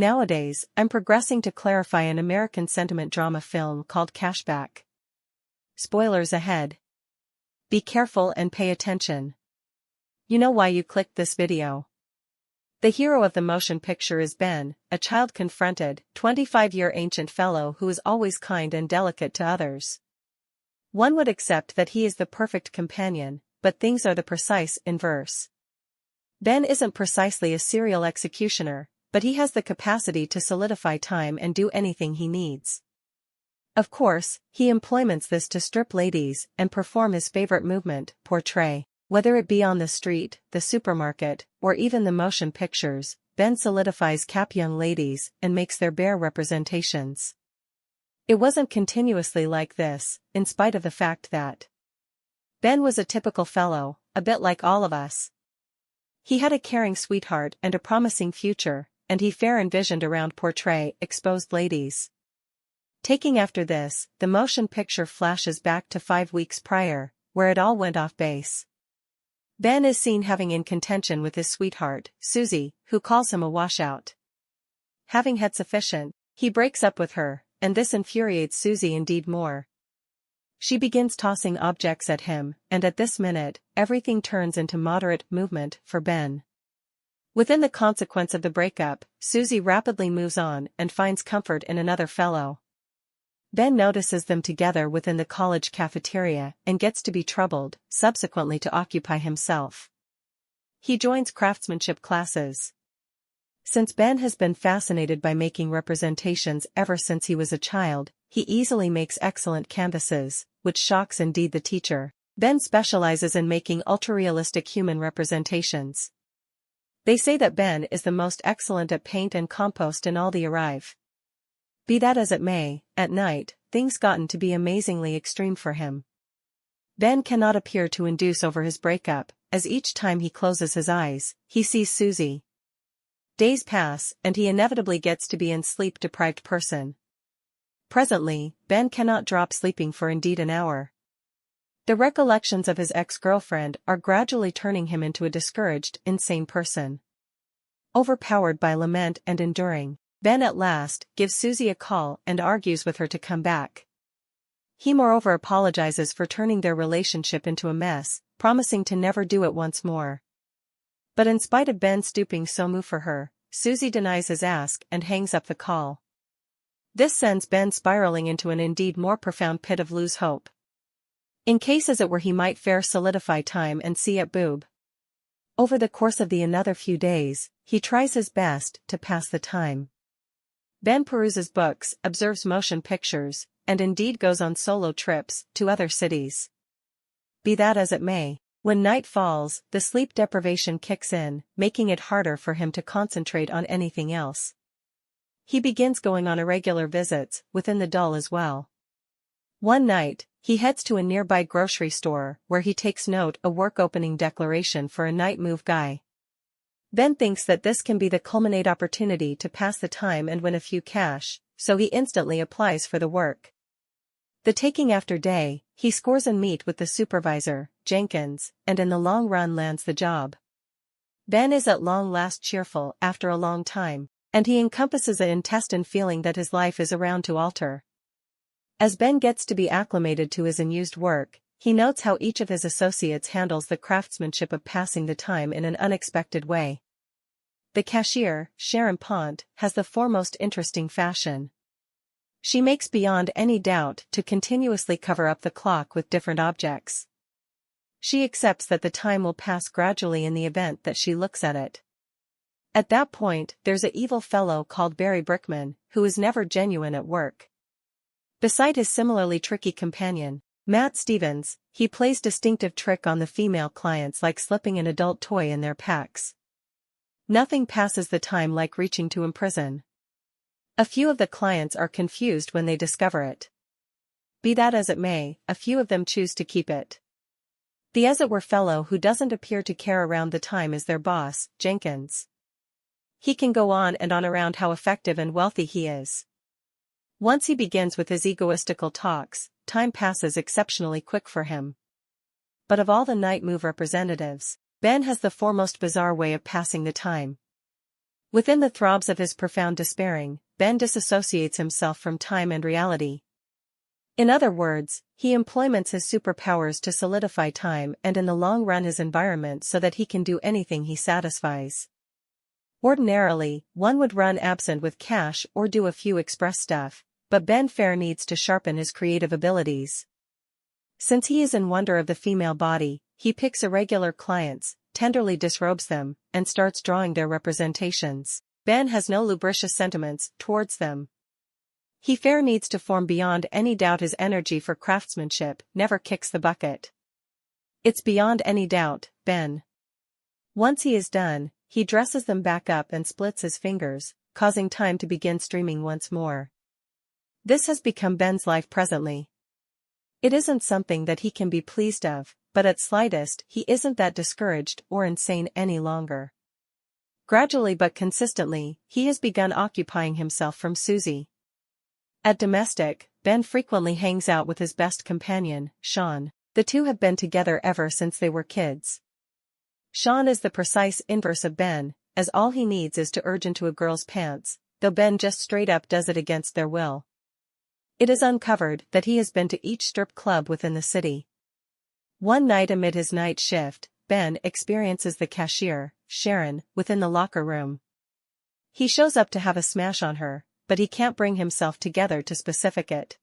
Nowadays, I'm progressing to clarify an American sentiment drama film called Cashback. Spoilers ahead. Be careful and pay attention. You know why you clicked this video. The hero of the motion picture is Ben, a child-confronted, 25-year ancient fellow who is always kind and delicate to others. One would accept that he is the perfect companion, but things are the precise inverse. Ben isn't precisely a serial executioner, but he has the capacity to solidify time and do anything he needs. Of course, he employments this to strip ladies and perform his favorite movement, portray. Whether it be on the street, the supermarket, or even the motion pictures, Ben solidifies cap young ladies and makes their bare representations. It wasn't continuously like this, in spite of the fact that Ben was a typical fellow, a bit like all of us. He had a caring sweetheart and a promising future, and he fair envisioned around portray exposed ladies. Taking after this, the motion picture flashes back to 5 weeks prior, where it all went off base. Ben is seen having in contention with his sweetheart, Susie, who calls him a washout. Having had sufficient, he breaks up with her, and this infuriates Susie indeed more. She begins tossing objects at him, and at this minute, everything turns into moderate movement for Ben. Within the consequence of the breakup, Susie rapidly moves on and finds comfort in another fellow. Ben notices them together within the college cafeteria and gets to be troubled, subsequently to occupy himself. He joins craftsmanship classes. Since Ben has been fascinated by making representations ever since he was a child, he easily makes excellent canvases, which shocks indeed the teacher. Ben specializes in making ultra-realistic human representations. They say that Ben is the most excellent at paint and compost in all the arrive. Be that as it may, at night, things gotten to be amazingly extreme for him. Ben cannot appear to induce over his breakup, as each time he closes his eyes, he sees Susie. Days pass, and he inevitably gets to be an sleep-deprived person. Presently, Ben cannot drop sleeping for indeed an hour. The recollections of his ex-girlfriend are gradually turning him into a discouraged, insane person. Overpowered by lament and enduring, Ben at last gives Susie a call and argues with her to come back. He moreover apologizes for turning their relationship into a mess, promising to never do it once more. But in spite of Ben stooping so much for her, Susie denies his ask and hangs up the call. This sends Ben spiraling into an indeed more profound pit of lose hope. In case as it were he might fair solidify time and see it boob. Over the course of another few days, he tries his best to pass the time. Ben peruses books, observes motion pictures, and indeed goes on solo trips to other cities. Be that as it may, when night falls, the sleep deprivation kicks in, making it harder for him to concentrate on anything else. He begins going on irregular visits, within the dull as well. One night, he heads to a nearby grocery store where he takes note a work opening declaration for a night move guy. Ben thinks that this can be the culminate opportunity to pass the time and win a few cash, so he instantly applies for the work. The taking after day, he scores and meet with the supervisor, Jenkins, and in the long run lands the job. Ben is at long last cheerful after a long time, and he encompasses an intestine feeling that his life is around to alter. As Ben gets to be acclimated to his unused work, he notes how each of his associates handles the craftsmanship of passing the time in an unexpected way. The cashier, Sharon Pont, has the foremost interesting fashion. She makes beyond any doubt to continuously cover up the clock with different objects. She accepts that the time will pass gradually in the event that she looks at it. At that point, there's a evil fellow called Barry Brickman, who is never genuine at work. Beside his similarly tricky companion, Matt Stevens, he plays distinctive trick on the female clients like slipping an adult toy in their packs. Nothing passes the time like reaching to imprison. A few of the clients are confused when they discover it. Be that as it may, a few of them choose to keep it. The as-it-were fellow who doesn't appear to care around the time is their boss, Jenkins. He can go on and on around how effective and wealthy he is. Once he begins with his egoistical talks, time passes exceptionally quick for him. But of all the night move representatives, Ben has the foremost bizarre way of passing the time. Within the throbs of his profound despairing, Ben disassociates himself from time and reality. In other words, he employments his superpowers to solidify time and in the long run his environment so that he can do anything he satisfies. Ordinarily, one would run absent with cash or do a few express stuff, but Ben Fair needs to sharpen his creative abilities. Since he is in wonder of the female body, he picks irregular clients, tenderly disrobes them, and starts drawing their representations. Ben has no lubricious sentiments towards them. He fair needs to form beyond any doubt his energy for craftsmanship never kicks the bucket. It's beyond any doubt, Ben. Once he is done, he dresses them back up and splits his fingers, causing time to begin streaming once more. This has become Ben's life presently. It isn't something that he can be pleased of, but at slightest he isn't that discouraged or insane any longer. Gradually but consistently, he has begun occupying himself from Susie. At domestic, Ben frequently hangs out with his best companion, Sean. The two have been together ever since they were kids. Sean is the precise inverse of Ben, as all he needs is to urge into a girl's pants, though Ben just straight up does it against their will. It is uncovered that he has been to each strip club within the city. One night amid his night shift, Ben experiences the cashier, Sharon, within the locker room. He shows up to have a smash on her, but he can't bring himself together to specific it.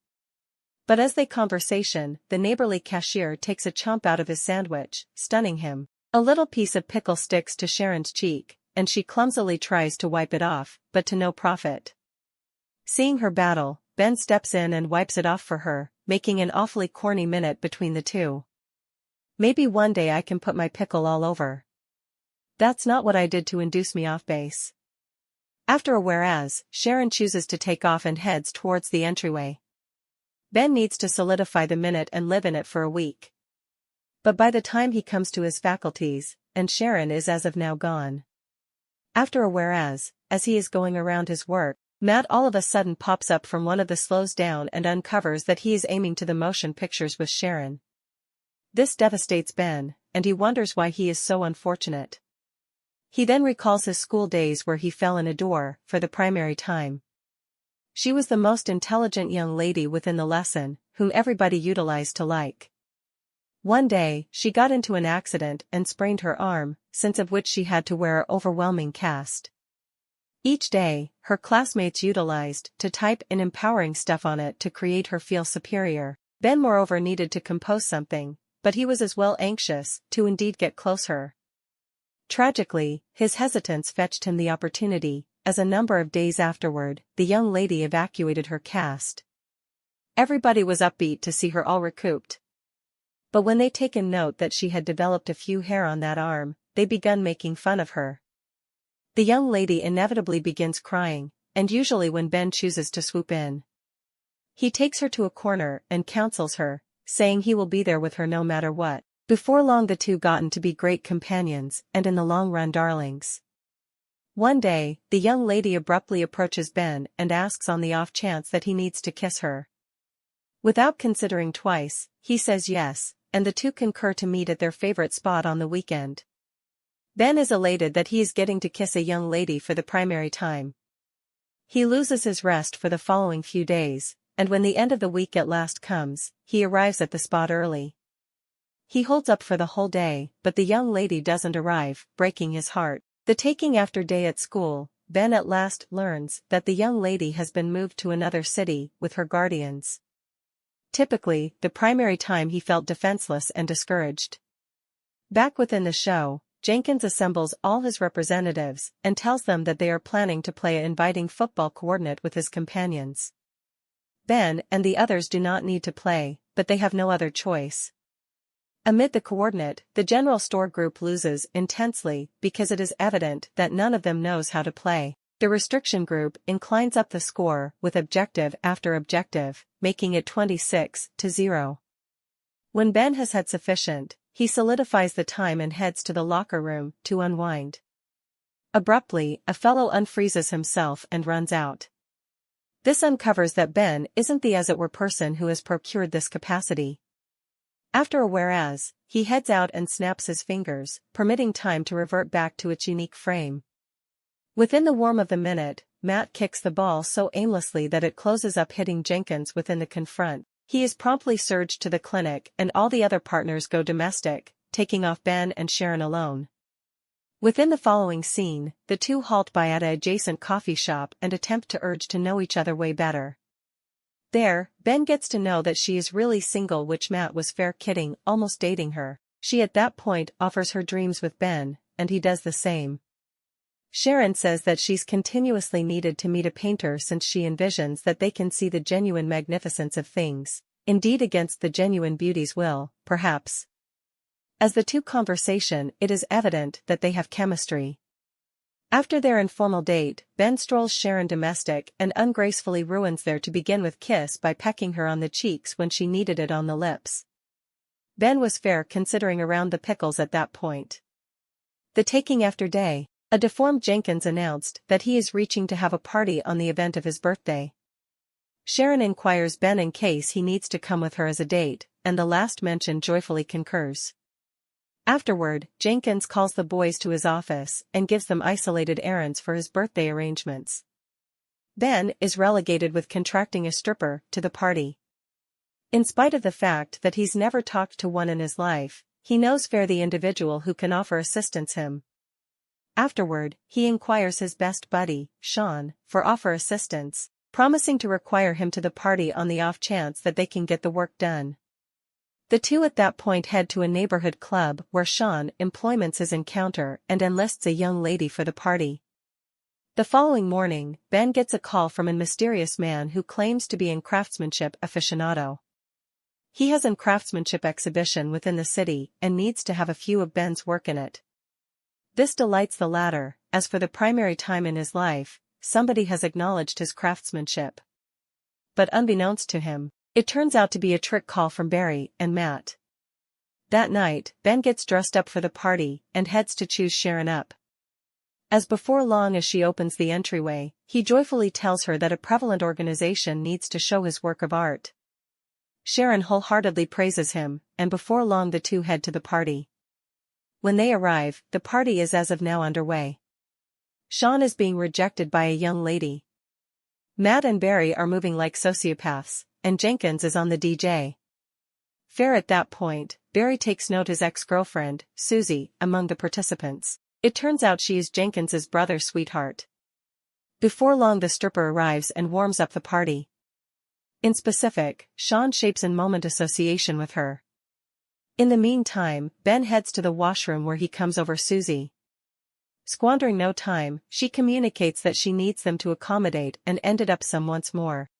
But as they conversation, the neighborly cashier takes a chomp out of his sandwich, stunning him. A little piece of pickle sticks to Sharon's cheek, and she clumsily tries to wipe it off, but to no profit. Seeing her battle, Ben steps in and wipes it off for her, making an awfully corny minute between the two. Maybe one day I can put my pickle all over. That's not what I did to induce me off base. After a whereas, Sharon chooses to take off and heads towards the entryway. Ben needs to solidify the minute and live in it for a week. But by the time he comes to his faculties, and Sharon is as of now gone. After a whereas, as he is going around his work, Matt all of a sudden pops up from one of the slows down and uncovers that he is aiming to the motion pictures with Sharon. This devastates Ben, and he wonders why he is so unfortunate. He then recalls his school days where he fell in a door, for the primary time. She was the most intelligent young lady within the lesson, whom everybody utilized to like. One day, she got into an accident and sprained her arm, since of which she had to wear an overwhelming cast. Each day, her classmates utilized to type in empowering stuff on it to create her feel superior. Ben moreover needed to compose something, but he was as well anxious to indeed get closer. Tragically, his hesitance fetched him the opportunity, as a number of days afterward, the young lady evacuated her cast. Everybody was upbeat to see her all recouped. But when they taken note that she had developed a few hair on that arm, they begun making fun of her. The young lady inevitably begins crying, and usually when Ben chooses to swoop in. He takes her to a corner and counsels her, saying he will be there with her no matter what. Before long the two gotten to be great companions and in the long run darlings. One day, the young lady abruptly approaches Ben and asks on the off chance that he needs to kiss her. Without considering twice, he says yes, and the two concur to meet at their favorite spot on the weekend. Ben is elated that he is getting to kiss a young lady for the primary time. He loses his rest for the following few days, and when the end of the week at last comes, he arrives at the spot early. He holds up for the whole day, but the young lady doesn't arrive, breaking his heart. The taking after day at school, Ben at last learns that the young lady has been moved to another city with her guardians. Typically, the primary time he felt defenseless and discouraged. Back within the show, Jenkins assembles all his representatives and tells them that they are planning to play an inviting football coordinate with his companions. Ben and the others do not need to play, but they have no other choice. Amid the coordinate, the general store group loses intensely because it is evident that none of them knows how to play. The restriction group inclines up the score with objective after objective, making it 26-0. When Ben has had sufficient, he solidifies the time and heads to the locker room to unwind. Abruptly, a fellow unfreezes himself and runs out. This uncovers that Ben isn't the as-it-were person who has procured this capacity. After a whereas, he heads out and snaps his fingers, permitting time to revert back to its unique frame. Within the warm of the minute, Matt kicks the ball so aimlessly that it closes up, hitting Jenkins within the confront. He is promptly surged to the clinic and all the other partners go domestic, taking off Ben and Sharon alone. Within the following scene, the two halt by at an adjacent coffee shop and attempt to urge to know each other way better. There, Ben gets to know that she is really single, which Matt was fair kidding, almost dating her. She at that point offers her dreams with Ben, and he does the same. Sharon says that she's continuously needed to meet a painter since she envisions that they can see the genuine magnificence of things, indeed against the genuine beauty's will, perhaps. As the two conversation, it is evident that they have chemistry. After their informal date, Ben strolls Sharon domestic and ungracefully ruins their to begin with kiss by pecking her on the cheeks when she needed it on the lips. Ben was fair considering around the pickles at that point. The taking after day, a deformed Jenkins announced that he is reaching to have a party on the event of his birthday. Sharon inquires Ben in case he needs to come with her as a date, and the last mentioned joyfully concurs. Afterward, Jenkins calls the boys to his office and gives them isolated errands for his birthday arrangements. Ben is relegated with contracting a stripper to the party. In spite of the fact that he's never talked to one in his life, he knows fair the individual who can offer assistance him. Afterward, he inquires his best buddy, Sean, for offer assistance, promising to require him to the party on the off chance that they can get the work done. The two at that point head to a neighborhood club where Sean employments his encounter and enlists a young lady for the party. The following morning, Ben gets a call from a mysterious man who claims to be a craftsmanship aficionado. He has a craftsmanship exhibition within the city and needs to have a few of Ben's work in it. This delights the latter, as for the primary time in his life, somebody has acknowledged his craftsmanship. But unbeknownst to him, it turns out to be a trick call from Barry and Matt. That night, Ben gets dressed up for the party and heads to choose Sharon up. As before long as she opens the entryway, he joyfully tells her that a prevalent organization needs to show his work of art. Sharon wholeheartedly praises him, and before long the two head to the party. When they arrive, the party is as of now underway. Sean is being rejected by a young lady. Matt and Barry are moving like sociopaths, and Jenkins is on the DJ. Fair at that point, Barry takes note his ex-girlfriend, Susie, among the participants. It turns out she is Jenkins's brother's sweetheart. Before long the stripper arrives and warms up the party. In specific, Sean shapes a moment association with her. In the meantime, Ben heads to the washroom where he comes over Susie. Squandering no time, she communicates that she needs them to accommodate and ended up some once more.